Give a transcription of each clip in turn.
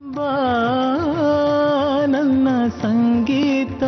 ಬಾ ನನ್ನ ಸಂಗೀತ.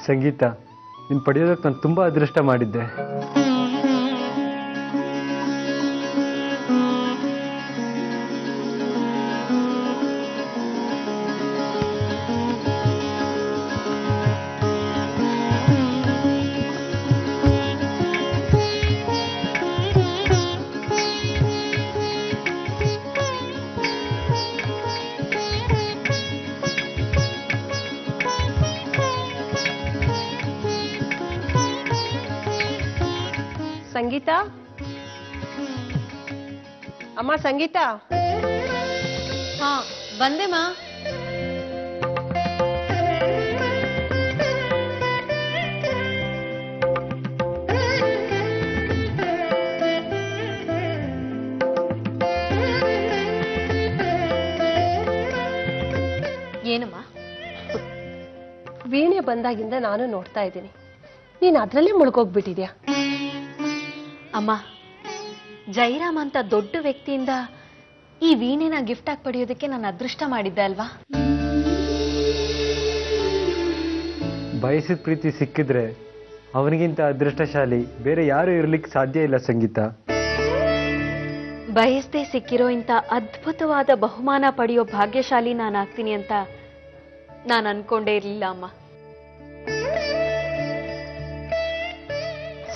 ಸಂಗೀತ, ನೀನು ಪಡೆಯೋದಕ್ಕೆ ನಾನು ತುಂಬ ಅದೃಷ್ಟ ಮಾಡಿದ್ದೆ. ಸಂಗೀತ, ಅಮ್ಮ ಸಂಗೀತ. ಹಾ ಬಂದೆ ಮಾ. ಏನಮ್ಮ? ವೀಣೆ ಬಂದಾಗಿಂದ ನಾನು ನೋಡ್ತಾ ಇದ್ದೀನಿ, ನೀನು ಅದರಲ್ಲೇ ಮುಳುಗೋಗ್ಬಿಟ್ಟಿದ್ಯಾ. ಅಮ್ಮ, ಜೈರಾಮ್ ಅಂತ ದೊಡ್ಡ ವ್ಯಕ್ತಿಯಿಂದ ಈ ವೀಣೆನ ಗಿಫ್ಟ್ ಆಗಿ ಪಡೆಯೋದಕ್ಕೆ ನಾನು ಅದೃಷ್ಟ ಮಾಡಿದ್ದೆ ಅಲ್ವಾ? ಬಯಸಿದ ಪ್ರೀತಿ ಸಿಕ್ಕಿದ್ರೆ ಅವನಿಗಿಂತ ಅದೃಷ್ಟಶಾಲಿ ಬೇರೆ ಯಾರು ಇರ್ಲಿಕ್ಕೆ ಸಾಧ್ಯ ಇಲ್ಲ ಸಂಗೀತ. ಬಯಸದೆ ಸಿಕ್ಕಿರೋ ಇಂಥ ಅದ್ಭುತವಾದ ಬಹುಮಾನ ಪಡೆಯೋ ಭಾಗ್ಯಶಾಲಿ ನಾನು ಆಗ್ತೀನಿ ಅಂತ ನಾನು ಅನ್ಕೊಂಡೇ ಇರಲಿಲ್ಲ ಅಮ್ಮ.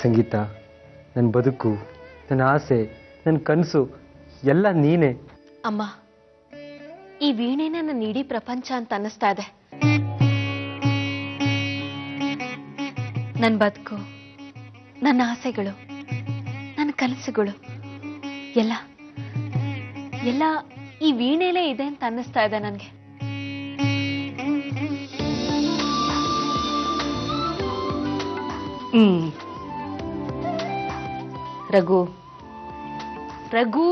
ಸಂಗೀತ, ನನ್ನ ಬದುಕು, ನನ್ನ ಆಸೆ, ನನ್ನ ಕನಸು ಎಲ್ಲ ನೀನೇ. ಅಮ್ಮ, ಈ ವೀಣೆನ ನನ್ನ ಇಡೀ ಪ್ರಪಂಚ ಅಂತ ಅನ್ನಿಸ್ತಾ ಇದೆ. ನನ್ನ ಬದುಕು, ನನ್ನ ಆಸೆಗಳು, ನನ್ನ ಕನಸುಗಳು ಎಲ್ಲ ಎಲ್ಲ ಈ ವೀಣೆಲೇ ಇದೆ ಅಂತ ಅನ್ನಿಸ್ತಾ ಇದೆ ನನಗೆ. ರಘು, ರಘು,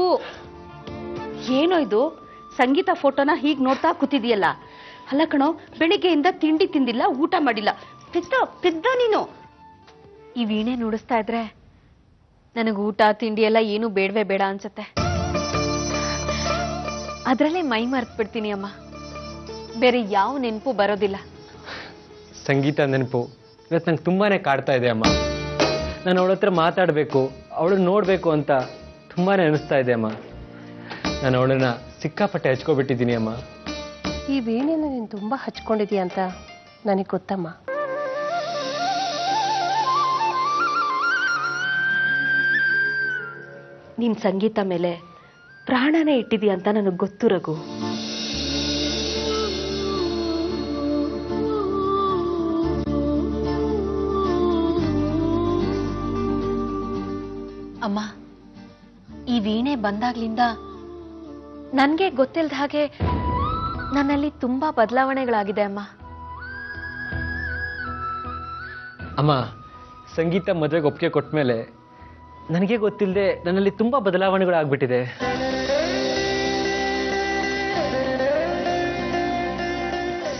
ಏನೋ ಇದು? ಸಂಗೀತ ಫೋಟೋನ ಹೀಗೆ ನೋಡ್ತಾ ಕೂತಿದೆಯಲ್ಲ. ಅಲ್ಲ ಕಣೋ, ಬೆಳಿಗ್ಗೆಯಿಂದ ತಿಂಡಿ ತಿಂದಿಲ್ಲ, ಊಟ ಮಾಡಿಲ್ಲ. ಪೆದ್ದ ನೀನು. ಈ ವೀಣೆ ನುಡಿಸ್ತಾ ಇದ್ರೆ ನನಗೆ ಊಟ ತಿಂಡಿ ಎಲ್ಲ ಏನು ಬೇಡವೇ ಬೇಡ ಅನ್ಸುತ್ತೆ. ಅದರಲ್ಲೇ ಮೈ ಮರ್ತು ಬಿಡ್ತೀನಿ ಅಮ್ಮ. ಬೇರೆ ಯಾವ ನೆನಪು ಬರೋದಿಲ್ಲ. ಸಂಗೀತ ನೆನಪು ಇವತ್ತು ನಂಗೆ ತುಂಬಾನೇ ಕಾಡ್ತಾ ಇದೆ ಅಮ್ಮ. ನಾನು ಅವಳ ಹತ್ರ ಮಾತಾಡಬೇಕು, ಅವಳನ್ನ ನೋಡಬೇಕು ಅಂತ ತುಂಬಾನೇ ಅನಿಸ್ತಾ ಇದೆ ಅಮ್ಮ. ನಾನು ಅವಳನ್ನ ಸಿಕ್ಕಾಪಟ್ಟೆ ಹಚ್ಕೊಬಿಟ್ಟಿದ್ದೀನಿ ಅಮ್ಮ. ಈ ವೀಣೆನ ನೀನು ತುಂಬ ಹಚ್ಕೊಂಡಿದೀಯ ಅಂತ ನನಗೆ ಗೊತ್ತಮ್ಮ. ನಿನ್ ಸಂಗೀತ ಮೇಲೆ ಪ್ರಾಣನೇ ಇಟ್ಟಿದೀಯ ಅಂತ ನನಗೆ ಗೊತ್ತು ರಘು. ಅಮ್ಮ, ಈ ವೀಣೆ ಬಂದಾಗ್ಲಿಂದ ನನಗೆ ಗೊತ್ತಿಲ್ಲದ ಹಾಗೆ ನನ್ನಲ್ಲಿ ತುಂಬಾ ಬದಲಾವಣೆಗಳಾಗಿದೆ ಅಮ್ಮ. ಅಮ್ಮ, ಸಂಗೀತ ಮದುವೆಗೆ ಒಪ್ಪಿಗೆ ಕೊಟ್ಟ ಮೇಲೆ ನನಗೆ ಗೊತ್ತಿಲ್ಲದೆ ನನ್ನಲ್ಲಿ ತುಂಬಾ ಬದಲಾವಣೆಗಳಾಗ್ಬಿಟ್ಟಿದೆ.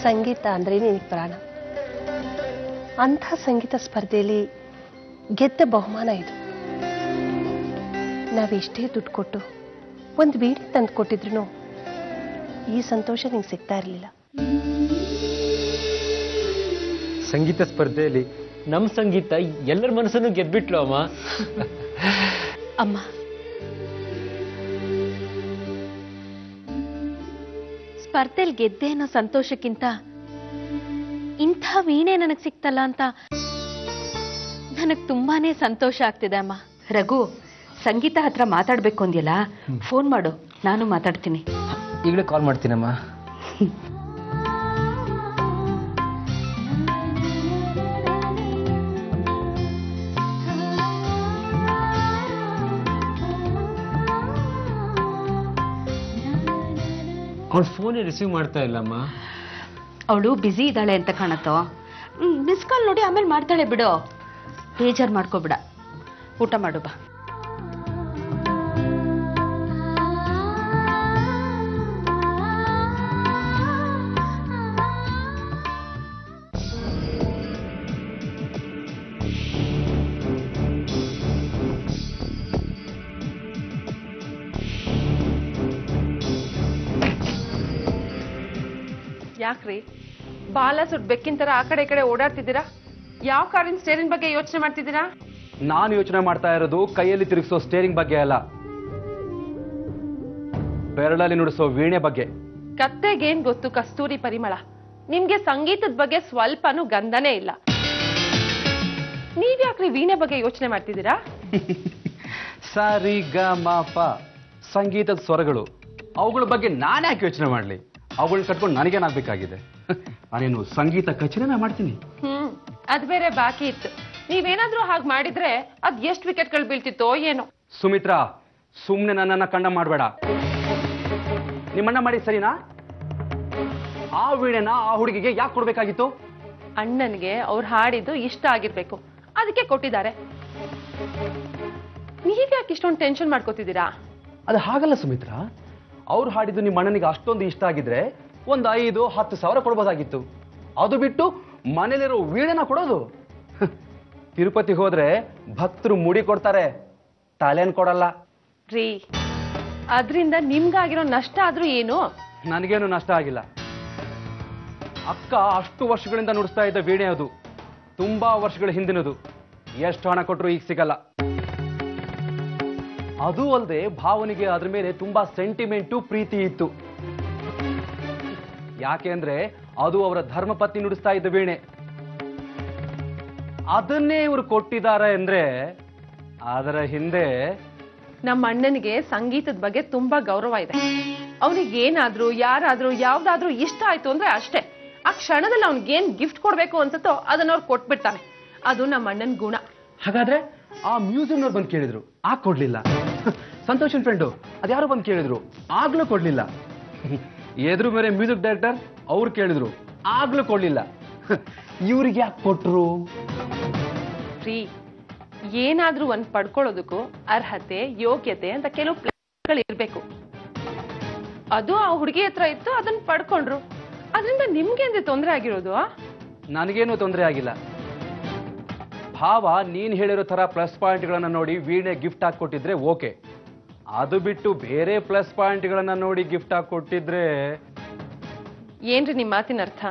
ಸಂಗೀತ ಅಂದ್ರೆ ನಿನಗೆ ಪ್ರಾಣ. ಅಂಥ ಸಂಗೀತ ಸ್ಪರ್ಧೆಯಲ್ಲಿ ಗೆದ್ದ ಬಹುಮಾನ ಇದು. ನಾವೆಷ್ಟೇ ದುಡ್ಡು ಕೊಟ್ಟು ಒಂದು ವೀಣೆ ತಂದು ಕೊಟ್ಟಿದ್ರು ಈ ಸಂತೋಷ ನಿಂಗೆ ಸಿಗ್ತಾ ಇರಲಿಲ್ಲ. ಸಂಗೀತ ಸ್ಪರ್ಧೆಯಲ್ಲಿ ನಮ್ಮ ಸಂಗೀತ ಎಲ್ಲರ ಮನಸ್ಸನ್ನು ಗೆದ್ಬಿಟ್ಲು ಅಮ್ಮ. ಅಮ್ಮ, ಸ್ಪರ್ಧೆಯಲ್ಲಿ ಗೆದ್ದೆ ಅನ್ನೋ ಸಂತೋಷಕ್ಕಿಂತ ಇಂಥ ವೀಣೆ ನನಗೆ ಸಿಕ್ತಲ್ಲ ಅಂತ ನನಗೆ ತುಂಬಾನೇ ಸಂತೋಷ ಆಗ್ತಿದೆ ಅಮ್ಮ. ರಘು, ಸಂಗೀತ ಹತ್ರ ಮಾತಾಡ್ಬೇಕು ಅಂದ್ಯಲ್ಲ, ಫೋನ್ ಮಾಡು, ನಾನು ಮಾತಾಡ್ತೀನಿ. ಈಗಲೇ ಕಾಲ್ ಮಾಡ್ತೀನಮ್ಮ. ಅವಳು ಫೋನೇ ರಿಸೀವ್ ಮಾಡ್ತಾ ಇಲ್ಲಮ್ಮ. ಅವಳು ಬ್ಯುಸಿ ಇದ್ದಾಳೆ ಅಂತ ಕಾಣತ್ತೋ. ಮಿಸ್ ಕಾಲ್ ನೋಡಿ ಆಮೇಲೆ ಮಾಡ್ತಾಳೆ ಬಿಡು. ಬೇಜಾರು ಮಾಡ್ಕೋಬಿಡ. ಊಟ ಮಾಡು ಬಾ. ಯಾಕ್ರಿ ಬಾಲ ಸುಟ್ ಬೆಕ್ಕಿನ ತರ ಆ ಕಡೆ ಈ ಕಡೆ ಓಡಾಡ್ತಿದ್ದೀರಾ? ಯಾವ ಕಾರಿನ ಸ್ಟೇರಿಂಗ್ ಬಗ್ಗೆ ಯೋಚನೆ ಮಾಡ್ತಿದ್ದೀರಾ? ನಾನು ಯೋಚನೆ ಮಾಡ್ತಾ ಇರೋದು ಕೈಯಲ್ಲಿ ತಿರುಗಿಸೋ ಸ್ಟೇರಿಂಗ್ ಬಗ್ಗೆ ಅಲ್ಲ, ಬೆರಳಲ್ಲಿ ನುಡಿಸೋ ವೀಣೆ ಬಗ್ಗೆ. ಕತ್ತೆಗೇನ್ ಗೊತ್ತು ಕಸ್ತೂರಿ ಪರಿಮಳ? ನಿಮ್ಗೆ ಸಂಗೀತದ ಬಗ್ಗೆ ಸ್ವಲ್ಪನೂ ಗಂಧನೇ ಇಲ್ಲ. ನೀವ್ಯಾಕ್ರಿ ವೀಣೆ ಬಗ್ಗೆ ಯೋಚನೆ ಮಾಡ್ತಿದ್ದೀರಾ? ಸಾರಿ ಗ ಮ ಪ ಸಂಗೀತದ ಸ್ವರಗಳು, ಅವುಗಳ ಬಗ್ಗೆ ನಾನು ಯಾಕೆ ಯೋಚನೆ ಮಾಡಲಿ? ಅವುಗಳನ್ನ ಕಟ್ಕೊಂಡು ನನಗೇನಾಗಬೇಕಾಗಿದೆ? ನಾನೇನು ಸಂಗೀತ ಕಚೇರಿನ ಮಾಡ್ತೀನಿ. ಅದ್ ಬೇರೆ ಬಾಕಿ ಇತ್ತು. ನೀವೇನಾದ್ರೂ ಹಾಗೆ ಮಾಡಿದ್ರೆ ಅದ್ ಎಷ್ಟು ವಿಕೆಟ್ಗಳು ಬೀಳ್ತಿತ್ತೋ ಏನೋ. ಸುಮಿತ್ರಾ, ಸುಮ್ನೆ ನನ್ನನ್ನ ಕಂಡ ಮಾಡಬೇಡ. ನಿಮ್ಮಣ್ಣ ಮಾಡಿ ಸರಿನಾ? ಆ ವೀಣೆನ ಆ ಹುಡುಗಿಗೆ ಯಾಕೆ ಕೊಡ್ಬೇಕಾಗಿತ್ತು? ಅಣ್ಣನ್ಗೆ ಅವ್ರು ಹಾಡಿದ್ದು ಇಷ್ಟ ಆಗಿರ್ಬೇಕು, ಅದಕ್ಕೆ ಕೊಟ್ಟಿದ್ದಾರೆ. ನೀವ್ಯಾಕೆ ಇಷ್ಟೊಂದು ಟೆನ್ಷನ್ ಮಾಡ್ಕೋತಿದ್ದೀರಾ? ಅದು ಹಾಗಲ್ಲ ಸುಮಿತ್ರಾ. ಅವ್ರು ಹಾಡಿದ್ದು ನಿಮ್ಮ ಅಣ್ಣನಿಗೆ ಅಷ್ಟೊಂದು ಇಷ್ಟ ಆಗಿದ್ರೆ ಒಂದು 5-10 ಸಾವಿರ ಕೊಡ್ಬೋದಾಗಿತ್ತು. ಅದು ಬಿಟ್ಟು ಮನೇಲಿರೋ ವೀಣೆನ ಕೊಡೋದು? ತಿರುಪತಿ ಹೋದ್ರೆ ಭಕ್ತರು ಮುಡಿ ಕೊಡ್ತಾರೆ, ತಲೆನ್ ಕೊಡಲ್ಲ ರೀ. ಅದ್ರಿಂದ ನಿಮ್ಗಾಗಿರೋ ನಷ್ಟ ಆದ್ರೂ ಏನು? ನನಗೇನು ನಷ್ಟ ಆಗಿಲ್ಲ. ಅಕ್ಕ ಅಷ್ಟು ವರ್ಷಗಳಿಂದ ನುಡಿಸ್ತಾ ಇದ್ದ ವೀಣೆ ಅದು, ತುಂಬಾ ವರ್ಷಗಳ ಹಿಂದಿನದು. ಎಷ್ಟು ಹಣ ಕೊಟ್ಟರು ಈಗ ಸಿಗಲ್ಲ. ಅದು ಅಲ್ಲದೆ ಭಾವನಿಗೆ ಅದ್ರ ಮೇಲೆ ತುಂಬಾ ಸೆಂಟಿಮೆಂಟು, ಪ್ರೀತಿ ಇತ್ತು. ಯಾಕೆ ಅಂದ್ರೆ ಅದು ಅವರ ಧರ್ಮಪತ್ನಿ ನುಡಿಸ್ತಾ ಇದ್ದ ವೀಣೆ. ಅದನ್ನೇ ಇವರು ಕೊಟ್ಟಿದ್ದಾರೆ ಅಂದ್ರೆ ಅದರ ಹಿಂದೆ ನಮ್ಮ ಅಣ್ಣನಿಗೆ ಸಂಗೀತದ ಬಗ್ಗೆ ತುಂಬಾ ಗೌರವ ಇದೆ. ಅವನಿಗೆ ಏನಾದ್ರೂ ಯಾರಾದ್ರೂ ಯಾವ್ದಾದ್ರೂ ಇಷ್ಟ ಆಯ್ತು ಅಂದ್ರೆ ಅಷ್ಟೇ, ಆ ಕ್ಷಣದಲ್ಲಿ ಅವ್ನಿಗೇನ್ ಗಿಫ್ಟ್ ಕೊಡ್ಬೇಕು ಅನ್ಸುತ್ತೋ ಅದನ್ನ ಅವ್ರು ಕೊಟ್ಬಿಡ್ತಾನೆ. ಅದು ನಮ್ಮ ಅಣ್ಣನ ಗುಣ. ಹಾಗಾದ್ರೆ ಆ ಮ್ಯೂಸಿಯಂನವ್ರು ಬಂದು ಕೇಳಿದ್ರು, ಆಗ ಕೊಡ್ಲಿಲ್ಲ. ಸಂತೋಷನ್ ಫ್ರೆಂಡು ಅದ್ಯಾರು ಬಂದು ಕೇಳಿದ್ರು, ಆಗ್ಲೂ ಕೊಡ್ಲಿಲ್ಲ. ಎದುರು ಬೇರೆ ಮ್ಯೂಸಿಕ್ ಡೈರೆಕ್ಟರ್ ಅವ್ರು ಕೇಳಿದ್ರು, ಆಗ್ಲೂ ಕೊಡ್ಲಿಲ್ಲ. ಇವ್ರಿಗೆ ಯಾಕೆ ಕೊಟ್ರು? ಫ್ರೀ ಏನಾದ್ರೂ ಒಂದ್ ಪಡ್ಕೊಳ್ಳೋದಕ್ಕೂ ಅರ್ಹತೆ, ಯೋಗ್ಯತೆ ಅಂತ ಕೆಲವು ಪ್ಲಾನ್ಗಳು ಇರ್ಬೇಕು. ಅದು ಆ ಹುಡುಗಿ ಹತ್ರ ಇತ್ತು, ಅದನ್ನ ಪಡ್ಕೊಂಡ್ರು. ಅದರಿಂದ ನಿಮ್ಗೆ ಎಂದೇ ತೊಂದರೆ ಆಗಿರೋದು? ನನಗೇನು ತೊಂದರೆ ಆಗಿಲ್ಲ. ಭಾವ ನೀನ್ ಹೇಳಿರೋ ತರ ಪ್ಲಸ್ ಪಾಯಿಂಟ್ಗಳನ್ನ ನೋಡಿ ವೀಣೆ ಗಿಫ್ಟ್ ಆಗಿ ಕೊಟ್ಟಿದ್ರೆ ಓಕೆ. ಅದು ಬಿಟ್ಟು ಬೇರೆ ಪ್ಲಸ್ ಪಾಯಿಂಟ್ಗಳನ್ನ ನೋಡಿ ಗಿಫ್ಟ್ ಆಗಿ ಕೊಟ್ಟಿದ್ರೆ. ಏನ್ರಿ ನಿಮ್ ಮಾತಿನ ಅರ್ಥ?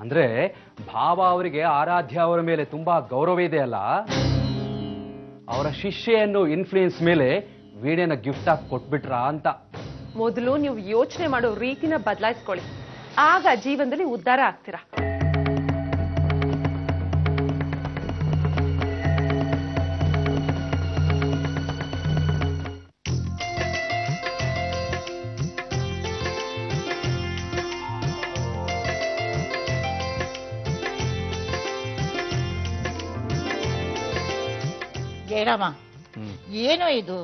ಅಂದ್ರೆ ಭಾವ ಅವರಿಗೆ ಆರಾಧ್ಯ ಅವರ ಮೇಲೆ ತುಂಬಾ ಗೌರವ ಇದೆ ಅಲ್ಲ, ಅವರ ಶಿಷ್ಯ ಅನ್ನೋ ಇನ್ಫ್ಲೂಯೆನ್ಸ್ ಮೇಲೆ ವೀಣೆನ ಗಿಫ್ಟ್ ಆಗಿ ಕೊಟ್ಬಿಟ್ರಾ ಅಂತ. ಮೊದಲು ನೀವು ಯೋಚನೆ ಮಾಡೋ ರೀತಿನ ಬದಲಾಯಿಸ್ಕೊಳ್ಳಿ, ಆಗ ಜೀವನದಲ್ಲಿ ಉದ್ಧಾರ ಆಗ್ತೀರಾ. ಜಯರಾಮ, ಏನೋ ಇದು?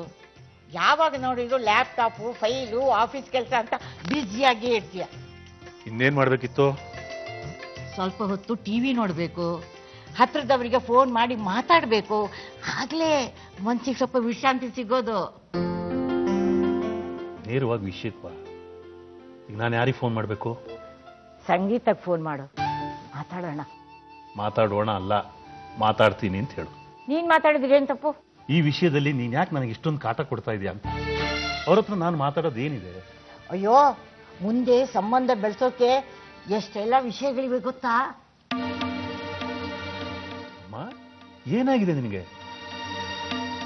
ಯಾವಾಗ ನೋಡಿದ್ರು ಲ್ಯಾಪ್ಟಾಪು, ಫೈಲು, ಆಫೀಸ್ ಕೆಲಸ ಅಂತ ಬ್ಯುಸಿಯಾಗಿ ಇರ್ತೀಯ. ಇನ್ನೇನ್ ಮಾಡ್ಬೇಕಿತ್ತು? ಸ್ವಲ್ಪ ಹೊತ್ತು ಟಿವಿ ನೋಡ್ಬೇಕು, ಹತ್ರದವರಿಗೆ ಫೋನ್ ಮಾಡಿ ಮಾತಾಡ್ಬೇಕು. ಆಗ್ಲೇ ಮನ್ಸಿಗೆ ಸ್ವಲ್ಪ ವಿಶ್ರಾಂತಿ ಸಿಗೋದು. ನೇರವಾಗಿ ವಿಷಯಕ್ಕೆ ಬಾ. ಈಗ ನಾನು ಯಾರಿಗೆ ಫೋನ್ ಮಾಡಬೇಕು? ಸಂಗೀತಕ್ಕೆ ಫೋನ್ ಮಾಡು, ಮಾತಾಡೋಣ. ಮಾತಾಡೋಣ ಅಲ್ಲ, ಮಾತಾಡ್ತೀನಿ ಅಂತ ಹೇಳು. ನೀನ್ ಮಾತಾಡಿದ್ರೆ ಏನ್ ತಪ್ಪು? ಈ ವಿಷಯದಲ್ಲಿ ನೀನ್ ಯಾಕೆ ನನಗೆ ಇಷ್ಟೊಂದು ಕಾಟ ಕೊಡ್ತಾ ಇದೀಯ ಅಂತ. ಅವ್ರ ಹತ್ರ ನಾನು ಮಾತಾಡೋದು ಏನಿದೆ? ಅಯ್ಯೋ, ಮುಂದೆ ಸಂಬಂಧ ಬೆಳೆಸೋಕೆ ಎಷ್ಟೆಲ್ಲ ವಿಷಯಗಳಿವೆ ಗೊತ್ತಾ? ಅಮ್ಮ, ಏನಾಗಿದೆ ನಿನಗೆ?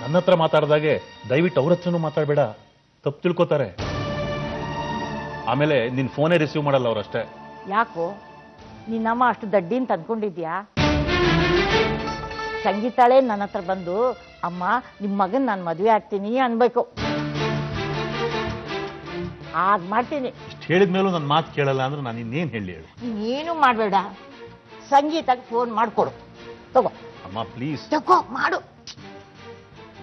ನನ್ನ ಹತ್ರ ಮಾತಾಡ್ದಾಗೆ ದಯವಿಟ್ಟು ಅವ್ರ ಹತ್ರನೂ ಮಾತಾಡಬೇಡ, ತಪ್ಪು ತಿಳ್ಕೊತಾರೆ. ಆಮೇಲೆ ನಿನ್ ಫೋನೇ ರಿಸೀವ್ ಮಾಡಲ್ಲ ಅವರಷ್ಟೇ. ಯಾಕೋ, ನಿನ್ನಮ್ಮ ಅಷ್ಟು ದಡ್ಡಿ ಅಂತ ಅಂದ್ಕೊಂಡಿದ್ಯಾ? ಸಂಗೀತಾಳೆ ನನ್ನ ಹತ್ರ ಬಂದು, ಅಮ್ಮ ನಿಮ್ಮ ಮಗನ್ ನಾನು ಮದುವೆ ಆಗ್ತೀನಿ ಅನ್ಬೇಕು. ಹಾಗೆ ಮಾಡ್ತೀನಿ. ಇಷ್ಟು ಹೇಳಿದ ಮೇಲೂ ನನ್ನ ಮಾತು ಕೇಳಲ್ಲ ಅಂದ್ರೆ ನಾನು ಇನ್ನೇನು ಹೇಳಿ ಹೇಳು. ನೀನು ಮಾಡಬೇಡ, ಸಂಗೀತಕ್ಕೆ ಫೋನ್ ಮಾಡಿಕೊಡು. ತಗೋ ಅಮ್ಮ ಪ್ಲೀಸ್ ತಗೋ ಮಾಡು.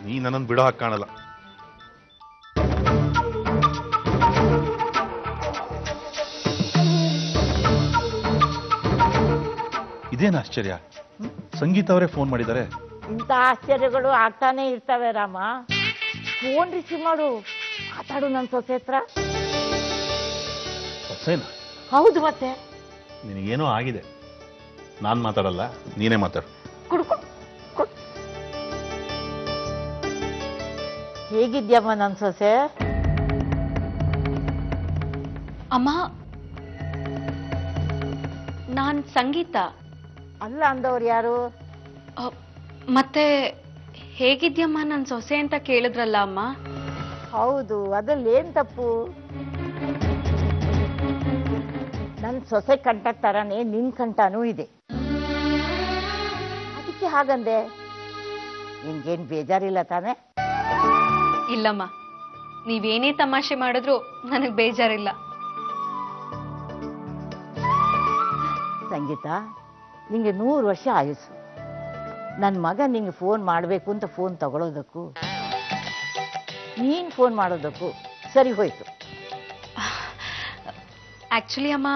ನೀ ನನ್ನನ್ನು ಬಿಡೋ ಹಾಗೆ ಕಾಣಲ್ಲ. ಇದೇನು ಆಶ್ಚರ್ಯ, ಸಂಗೀತ ಅವರೇ ಫೋನ್ ಮಾಡಿದ್ದಾರೆ. ಇಂಥ ಆಶ್ಚರ್ಯಗಳು ಆಗ್ತಾನೆ ಇರ್ತವೆ ರಾಮ. ಫೋನ್ ರಿಸೀವ್ ಮಾಡು, ಮಾತಾಡು ನನ್ನ ಸೊಸೆ ಹತ್ರ. ಸೊಸೆನಾ? ಹೌದು ಮತ್ತೆ. ನಿನಗೇನೋ ಆಗಿದೆ, ನಾನು ಮಾತಾಡಲ್ಲ, ನೀನೇ ಮಾತಾಡು. ಕುಡ್ಕೊ. ಹೇಗಿದ್ಯಮ್ಮ ನನ್ನ ಸೊಸೆ? ಅಮ್ಮ, ನಾನ್ ಸಂಗೀತ. ಅಲ್ಲ ಅಂದವ್ರು ಯಾರು? ಮತ್ತೆ ಹೇಗಿದ್ಯಮ್ಮ ನನ್ ಸೊಸೆ ಅಂತ ಕೇಳಿದ್ರಲ್ಲ ಅಮ್ಮ. ಹೌದು, ಅದ್ರಲ್ಲಿ ಏನ್ ತಪ್ಪು? ನನ್ನ ಸೊಸೆ ಕಂಠ ತರನೇ ನಿನ್ ಕಂಠನೂ ಇದೆ, ಅದಕ್ಕೆ ಹಾಗಂದೆ. ನಿನ್ಗೇನ್ ಬೇಜಾರಿಲ್ಲ ತಾನೆ? ಇಲ್ಲಮ್ಮ, ನೀವೇನೇ ತಮಾಷೆ ಮಾಡಿದ್ರು ನನಗ್ ಬೇಜಾರಿಲ್ಲ. ಸಂಗೀತ, ನಿಂಗೆ 100 ವರ್ಷ ಆಯುಸ್ಸು. ನನ್ನ ಮಗ ನಿಂಗೆ ಫೋನ್ ಮಾಡಬೇಕು ಅಂತ ಫೋನ್ ತಗೊಳ್ಳೋದಕ್ಕೂ ನೀನ್ ಫೋನ್ ಮಾಡೋದಕ್ಕೂ ಸರಿ ಹೋಯ್ತು. ಆಕ್ಚುಲಿ ಅಮ್ಮ,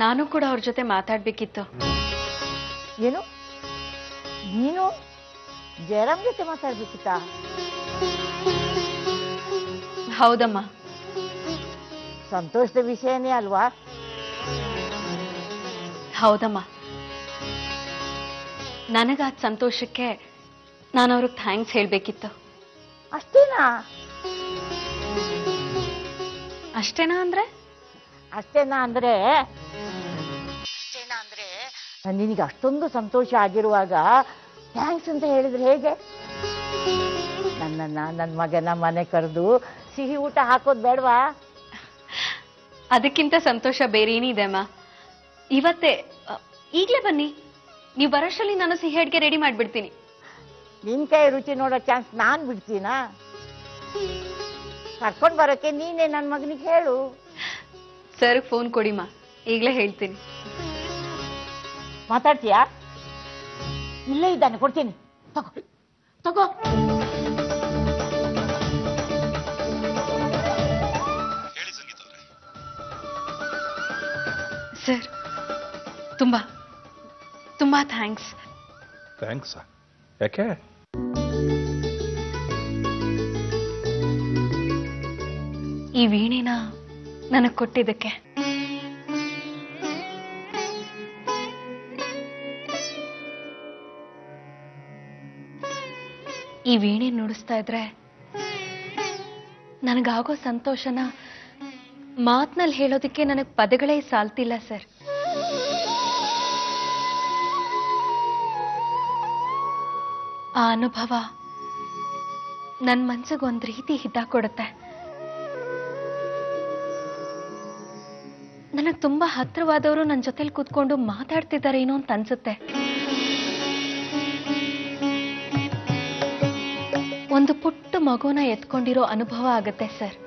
ನಾನು ಕೂಡ ಅವ್ರ ಜೊತೆ ಮಾತಾಡ್ಬೇಕಿತ್ತು. ಏನು? ನೀನು ಜಯರಾಮ್ ಜೊತೆ ಮಾತಾಡ್ಬೇಕಿತ್ತಾ? ಹೌದಮ್ಮ. ಸಂತೋಷದ ವಿಷಯನೇ ಅಲ್ವಾ? ಹೌದಮ್ಮ. ನನಗಾದ ಸಂತೋಷಕ್ಕೆ ನಾನು ಅವ್ರಿಗೆ ಥ್ಯಾಂಕ್ಸ್ ಹೇಳ್ಬೇಕಿತ್ತು. ಅಷ್ಟೇನಾ? ಅಷ್ಟೇನಾ ಅಂದ್ರೆ? ಅಷ್ಟೇನಾ ಅಂದ್ರೆ ನಿನಗೆ ಅಷ್ಟೊಂದು ಸಂತೋಷ ಆಗಿರುವಾಗ ಥ್ಯಾಂಕ್ಸ್ ಅಂತ ಹೇಳಿದ್ರೆ ಹೇಗೆ? ನನ್ನ ಮಗನ ಮನೆ ಕರೆದು ಸಿಹಿ ಊಟ ಹಾಕೋದು ಬೇಡವಾ? ಅದಕ್ಕಿಂತ ಸಂತೋಷ ಬೇರೆ ಏನಿದೆ ಅಮ್ಮ. ಇವತ್ತೇ, ಈಗಲೇ ಬನ್ನಿ. ನೀವು ಬರೋಷ್ಟರಲ್ಲಿ ನಾನು ಸಿಹಿ ಅಡ್ಗೆ ರೆಡಿ ಮಾಡ್ಬಿಡ್ತೀನಿ. ನಿನ್ ಕೈ ರುಚಿ ನೋಡೋ ಚಾನ್ಸ್ ನಾನ್ ಬಿಡ್ತೀನಾ? ಕರ್ಕೊಂಡ್ ಬರೋಕೆ ನೀನೇ ನನ್ನ ಮಗನಿಗೆ ಹೇಳು. ಸರ್ ಫೋನ್ ಕೊಡಿಮ್ಮ, ಈಗಲೇ ಹೇಳ್ತೀನಿ. ಮಾತಾಡ್ತೀಯಾ? ಇಲ್ಲೇ ಇದ್ದಾನೆ, ಕೊಡ್ತೀನಿ. ತಗೋ ತಗೋ. ಸರ್, ತುಂಬಾ ತುಂಬಾ ಥ್ಯಾಂಕ್ಸ್. ಥ್ಯಾಂಕ್ಸ್? ಯಾಕೆ? ಈ ವೀಣೆನ ನನಗೆ ಕೊಟ್ಟಿದ್ದಕ್ಕೆ. ಈ ವೀಣೆ ನುಡಿಸ್ತಾ ಇದ್ರೆ ನನಗಾಗೋ ಸಂತೋಷನ ಮಾತ್ನಲ್ಲಿ ಹೇಳೋದಕ್ಕೆ ನನಗೆ ಪದಗಳೇ ಸಾಲ್ತಿಲ್ಲ ಸರ್. ಆ ಅನುಭವ ನನ್ನ ಮನ್ಸಿಗೆ ಒಂದ್ ರೀತಿ ಹಿತ ಕೊಡುತ್ತೆ. ನನಗೆ ತುಂಬಾ ಹತ್ರವಾದವರು ನನ್ನ ಜೊತೆಲಿ ಕೂತ್ಕೊಂಡು ಮಾತಾಡ್ತಿದ್ದಾರೇನೋ ಅಂತ ಅನ್ಸುತ್ತೆ. ಒಂದು ಪುಟ್ಟ ಮಗುನ ಎತ್ಕೊಂಡಿರೋ ಅನುಭವ ಆಗುತ್ತೆ ಸರ್.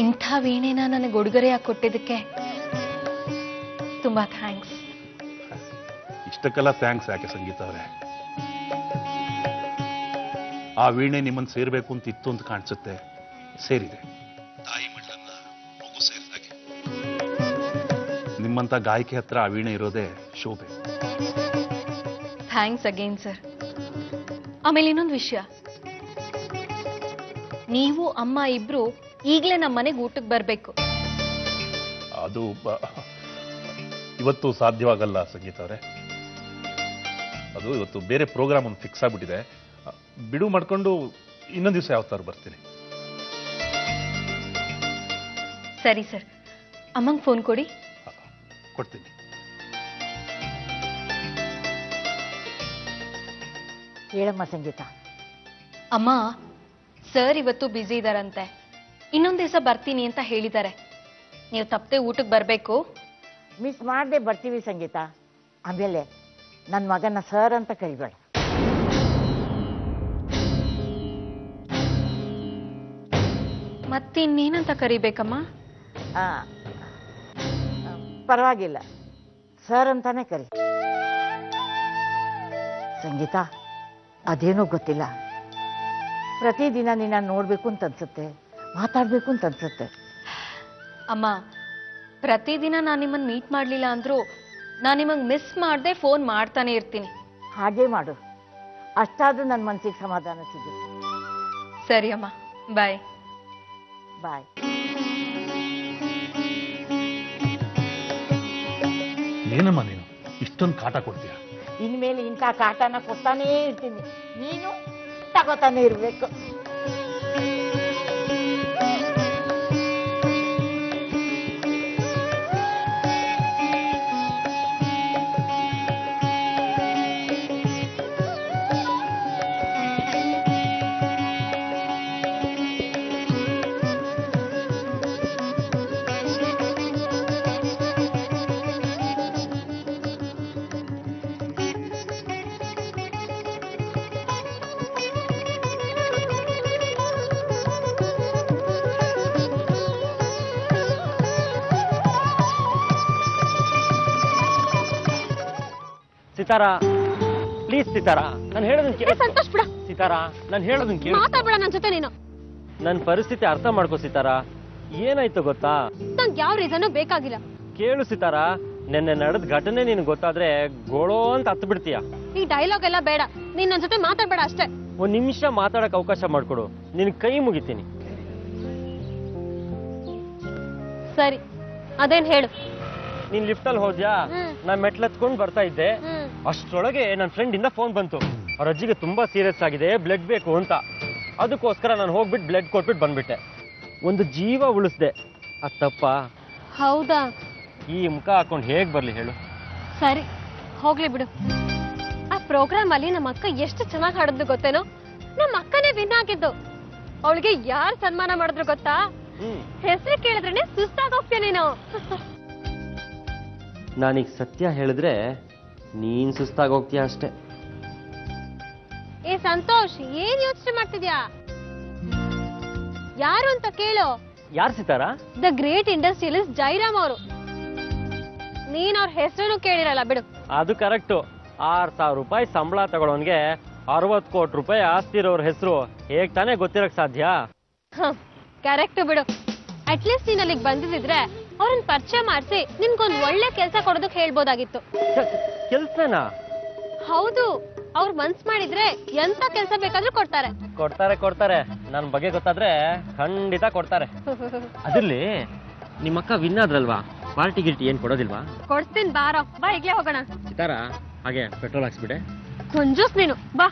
ಇಂಥ ವೀಣೆನ ನನಗೆ ಉಡುಗೊರೆಯಾಗಿ ಕೊಟ್ಟಿದ್ದಕ್ಕೆ ತುಂಬಾ ಥ್ಯಾಂಕ್ಸ್. ಇಷ್ಟಕ್ಕೆಲ್ಲ ಥ್ಯಾಂಕ್ಸ್ ಯಾಕೆ ಸಂಗೀತ ಅವರೇ? ಆ ವೀಣೆ ನಿಮ್ಮನ್ನು ಸೇರ್ಬೇಕು ಅಂತ ಇತ್ತು ಅಂತ ಕಾಣಿಸುತ್ತೆ, ಸೇರಿದೆ. ತಾಯಿ ಮಳ್ಳನ್ನ ಮಗು ಸೇರಿದಾಗೆ. ನಿಮ್ಮಂತ ಗಾಯಕಿ ಹತ್ರ ಆ ವೀಣೆ ಇರೋದೇ ಶೋಭೆ. Thanks again sir. ಆಮೇಲೆ ಇನ್ನೊಂದು ವಿಷಯ, ನೀವು ಅಮ್ಮ ಇಬ್ರು ಈಗಲೇ ನಮ್ಮ ಮನೆಗೆ ಊಟಕ್ಕೆ ಬರಬೇಕು. ಅದು ಇವತ್ತು ಸಾಧ್ಯವಾಗಲ್ಲ ಸಂಗೀತ ಅವರೇ. ಅದು ಇವತ್ತು ಬೇರೆ ಪ್ರೋಗ್ರಾಮ್ ಒಂದು ಫಿಕ್ಸ್ ಆಗ್ಬಿಟ್ಟಿದೆ. ಬಿಡು ಮಾಡ್ಕೊಂಡು ಇನ್ನೊಂದು ದಿವಸ ಯಾವತ್ತಾರು ಬರ್ತೀನಿ. ಸರಿ ಸರ್, ಅಮ್ಮಂಗೆ ಫೋನ್ ಕೊಡಿ. ಕೊಡ್ತೀನಿ. ಹೇಳಮ್ಮ ಸಂಗೀತ. ಅಮ್ಮ, ಸರ್ ಇವತ್ತು ಬ್ಯುಸಿ ಇದಾರಂತೆ, ಇನ್ನೊಂದು ದಿವಸ ಬರ್ತೀನಿ ಅಂತ ಹೇಳಿದ್ದಾರೆ. ನೀವು ತಪ್ಪದೆ ಊಟಕ್ಕೆ ಬರಬೇಕು. ಮಿಸ್ ಮಾಡದೆ ಬರ್ತೀವಿ ಸಂಗೀತ. ಆಮೇಲೆ ನನ್ನ ಮಗನ ಸರ್ ಅಂತ ಕರಿಬೇಡ. ಮತ್ತಿನ್ನೇನಂತ ಕರಿಬೇಕಮ್ಮ? ಆ, ಪರವಾಗಿಲ್ಲ, ಸರ್ ಅಂತಾನೆ ಕರಿ. ಸಂಗೀತ, ಅದೇನೋ ಗೊತ್ತಿಲ್ಲ, ಪ್ರತಿದಿನ ನಿನ್ನ ನೋಡ್ಬೇಕು ಅಂತ ಅನ್ಸುತ್ತೆ, ಮಾತಾಡ್ಬೇಕು ಅಂತ ಅನ್ಸುತ್ತೆ. ಅಮ್ಮ, ಪ್ರತಿದಿನ ನಾನು ನಿಮ್ಮನ್ನ ಮೀಟ್ ಮಾಡ್ಲಿಲ್ಲ ಅಂದ್ರೂ ನಾನು ನಿಮಗೆ ಮಿಸ್ ಮಾಡದೆ ಫೋನ್ ಮಾಡ್ತಾನೆ ಇರ್ತೀನಿ. ಹಾಗೆ ಮಾಡು, ಅಷ್ಟಾದ್ರೂ ನನ್ನ ಮನಸ್ಸಿಗೆ ಸಮಾಧಾನ ಸಿಗುತ್ತೆ. ಸರಿ ಅಮ್ಮ, ಬಾಯ್. ಬಾಯ್. ಏನಮ್ಮ ನೀನು ಇಷ್ಟೊಂದು ಕಾಟ ಕೊಡ್ತೀಯ? ಇನ್ಮೇಲೆ ಇಂಥ ಕಾಟನ ಕೊಡ್ತಾನೇ ಇರ್ತೀನಿ, ನೀನು ತಗೋತಾನೆ ಇರ್ಬೇಕು. ಸಿತಾರಾ, ಪ್ಲೀಸ್ ಸಿತಾರಾ, ನಾನು ಹೇಳೋದನ್ನ ಕೇಳು. ಸಂತೋಷ್ ಬಿಡ. ಸಿತಾರಾ, ನಾನು ಹೇಳೋದನ್ನ ಕೇಳು. ಮಾತಾಡ್ಬೇಡ ನನ್ನ ಜೊತೆ ನೀನು. ನನ್ನ ಪರಿಸ್ಥಿತಿ ಅರ್ಥ ಮಾಡ್ಕೋ ಸಿತಾರಾ. ಏನಾಯ್ತು ಗೊತ್ತಾ? ನಂಗೆ ಯಾವ ರೀಸನ್ ಬೇಕಾಗಿಲ್ಲ. ಕೇಳು ಸಿತಾರಾ, ನೆನ್ನೆ ನಡೆದ ಘಟನೆ ನಿನ್ಗೆ ಗೊತ್ತಾದ್ರೆ ಗೋಳೋ ಅಂತ ಹತ್ತು ಬಿಡ್ತೀಯ. ಈ ಡೈಲಾಗ್ ಎಲ್ಲ ಬೇಡ, ನೀನ್ ನನ್ನ ಜೊತೆ ಮಾತಾಡ್ಬೇಡ ಅಷ್ಟೇ. ಒಂದ್ ನಿಮಿಷ ಮಾತಾಡಕ್ ಅವಕಾಶ ಮಾಡ್ಕೊಡು, ನಿನ್ ಕೈ ಮುಗಿತೀನಿ. ಸರಿ, ಅದೇನ್ ಹೇಳು. ನೀನ್ ಲಿಫ್ಟ್ ಅಲ್ಲಿ ಹೋದ್ಯಾ? ನಾ ಮೆಟ್ಲತ್ಕೊಂಡ್ ಬರ್ತಾ ಇದ್ದೆ, ಅಷ್ಟರೊಳಗೆ ನನ್ನ ಫ್ರೆಂಡ್ ಇಂದ ಫೋನ್ ಬಂತು. ಅವ್ರ ಅಜ್ಜಿಗೆ ತುಂಬಾ ಸೀರಿಯಸ್ ಆಗಿದೆ, ಬ್ಲಡ್ ಬೇಕು ಅಂತ. ಅದಕ್ಕೋಸ್ಕರ ನಾನು ಹೋಗ್ಬಿಟ್ಟು ಬ್ಲಡ್ ಕೊಟ್ಬಿಟ್ಟು ಬಂದ್ಬಿಟ್ಟೆ. ಒಂದು ಜೀವ ಉಳಿಸ್ದೆ. ಅದು ತಪ್ಪಾ? ಹೌದಾ? ಈ ಮುಖ ಹಾಕೊಂಡು ಹೇಗ್ ಬರ್ಲಿ ಹೇಳು? ಸರಿ, ಹೋಗ್ಲಿ ಬಿಡು. ಆ ಪ್ರೋಗ್ರಾಮ್ ಅಲ್ಲಿ ನಮ್ಮ ಅಕ್ಕ ಎಷ್ಟು ಚೆನ್ನಾಗಿ ಹಾಡಿದ್ದು ಗೊತ್ತೇನೋ? ನಮ್ಮ ಅಕ್ಕನೇ ವಿನ್ ಆಗಿದ್ದು. ಅವಳಿಗೆ ಯಾರು ಸನ್ಮಾನ ಮಾಡಿದ್ರು ಗೊತ್ತಾ? ಹೆಸರು ಕೇಳಿದ್ರೇನೆ ಸುಸ್ತಾಗೋಗ್ತೀಯ ನೀನು. ನಾನೀಗ ಸತ್ಯ ಹೇಳಿದ್ರೆ ನೀನ್ ಸುಸ್ತಾಗೋಗ್ತೀಯ ಅಷ್ಟೇ. ಏ ಸಂತೋಷ್, ಏನ್ ಯೋಚನೆ ಮಾಡ್ತಿದ್ಯಾ? ಯಾರು ಅಂತ ಕೇಳು. ಯಾರು Sitara? The great industrialist Jairam ಅವರು. ನೀನ್ ಅವ್ರ ಹೆಸರು ಕೇಳಿರಲ್ಲ ಬಿಡು. ಅದು ಕರೆಕ್ಟು. 6,000 ರೂಪಾಯಿ ಸಂಬಳ ತಗೊಳೋನ್ಗೆ 60 ಕೋಟಿ ರೂಪಾಯಿ ಆಸ್ತಿ ಇರೋರ್ ಹೆಸರು ಹೇಗ್ ತಾನೇ ಗೊತ್ತಿರಕ್ ಸಾಧ್ಯ? ಕರೆಕ್ಟ್ ಬಿಡು. ಅಟ್ಲೀಸ್ಟ್ ನೀನ್ ಅಲ್ಲಿಗೆ ಬಂದಿದ್ರೆ ಅವ್ರನ್ನ ಪರಿಚಯ ಮಾಡಿಸಿ ನಿನ್ಗೊಂದ್ ಒಳ್ಳೆ ಕೆಲಸ ಕೊಡೋದಕ್ಕೆ ಹೇಳ್ಬೋದಾಗಿತ್ತು. ಕೆಲ್ಸನಾ? ಹೌದು, ಅವ್ರು ಮನ್ಸ್ ಮಾಡಿದ್ರೆ ಎಂತ ಕೆಲಸ ಬೇಕಾದ್ರೂ ಕೊಡ್ತಾರೆ. ಕೊಡ್ತಾರೆ. ನನ್ ಬಗ್ಗೆ ಗೊತ್ತಾದ್ರೆ ಖಂಡಿತ ಕೊಡ್ತಾರೆ. ಅದ್ರಲ್ಲಿ ನಿಮ್ಮಕ್ಕ ವಿನ್ ಆದ್ರಲ್ವಾ, ಪಾರ್ಟಿ ಗಿಲ್ಟಿ ಏನ್ ಕೊಡೋದಿಲ್ವಾ? ಕೊಡ್ತೀನಿ ಬಾರೋ, ಬಾ ಈಗ್ಲೇ ಹೋಗೋಣ. ಸಿತಾರಾ, ಹಾಗೆ ಪೆಟ್ರೋಲ್ ಹಾಕ್ಸ್ಬಿಡೆ. ಕಂಜೂಸ್ ನೀನು, ಬಾ.